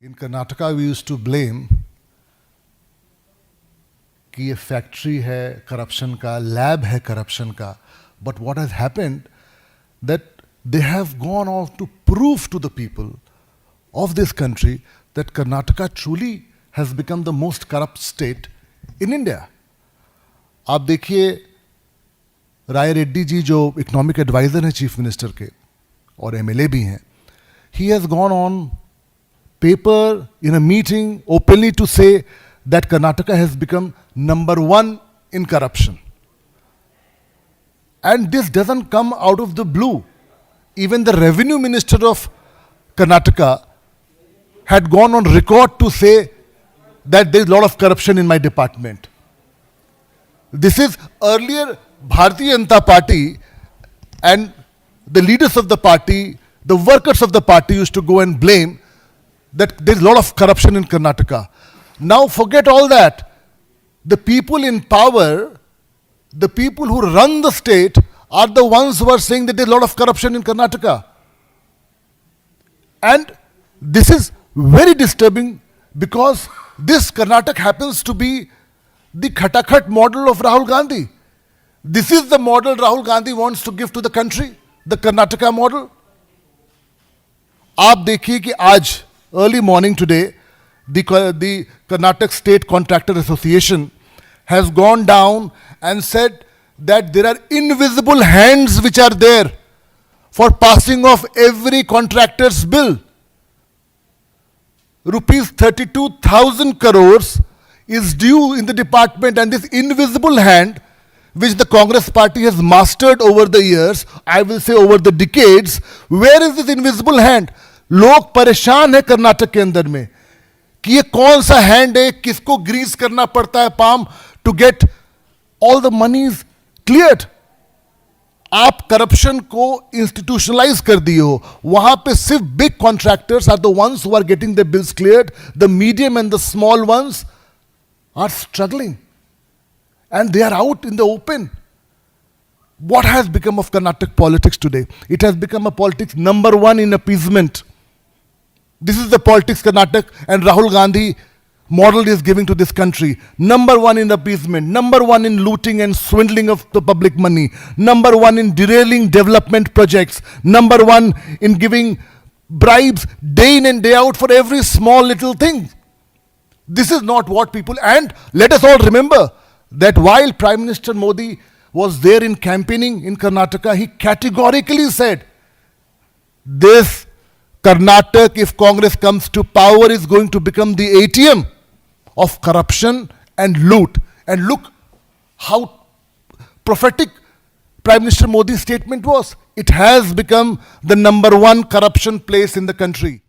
In Karnataka, we used to blame कि ये factory है करप्शन का, लैब है करप्शन का. But what has happened that they have gone on to prove to the people of this country that Karnataka truly has become the most corrupt state in India. आप देखिए राय रेड्डी जी जो economic adviser हैं chief minister के और MLA भी हैं, he has gone on paper in a meeting openly to say that Karnataka has become number one in corruption. And this doesn't come out of the blue. Even the revenue minister of Karnataka had gone on record to say that there is a lot of corruption in my department. This is earlier Bharatiya Janata Party and the leaders of the party, the workers of the party used to go and blame that there is a lot of corruption in Karnataka. Now forget all that. The people in power, the people who run the state are the ones who are saying that there is a lot of corruption in Karnataka. And this is very disturbing because this Karnataka happens to be the Khatakhat model of Rahul Gandhi. This is the model Rahul Gandhi wants to give to the country, the Karnataka model. आप देखिए कि आज early morning today, the Karnataka State Contractor Association has gone down and said that there are invisible hands which are there for passing of every contractor's bill. Rupees 32,000 crores is due in the department, and this invisible hand which the Congress party has mastered over the years, I will say over the decades, where is this invisible hand? लोग परेशान है कर्नाटक के अंदर में कि ये कौन सा हैंड है, किसको ग्रीस करना पड़ता है palm to get all the monies cleared. आप करप्शन को इंस्टीट्यूशनलाइज कर दिए हो. वहां पे सिर्फ big contractors are the ones who are getting the bills cleared. The medium and the small ones are struggling and they are out in the open. What has become of Karnataka politics today? It has become a politics number one in appeasement. This is the politics Karnataka and Rahul Gandhi model is giving to this country. Number one in appeasement, number one in looting and swindling of the public money, number one in derailing development projects, number one in giving bribes day in and day out for every small little thing. This is not what people, and let us all remember that while Prime Minister Modi was there in campaigning in Karnataka, he categorically said, this Karnataka, if Congress comes to power, is going to become the ATM of corruption and loot. And look how prophetic Prime Minister Modi's statement was. It has become the number one corruption place in the country.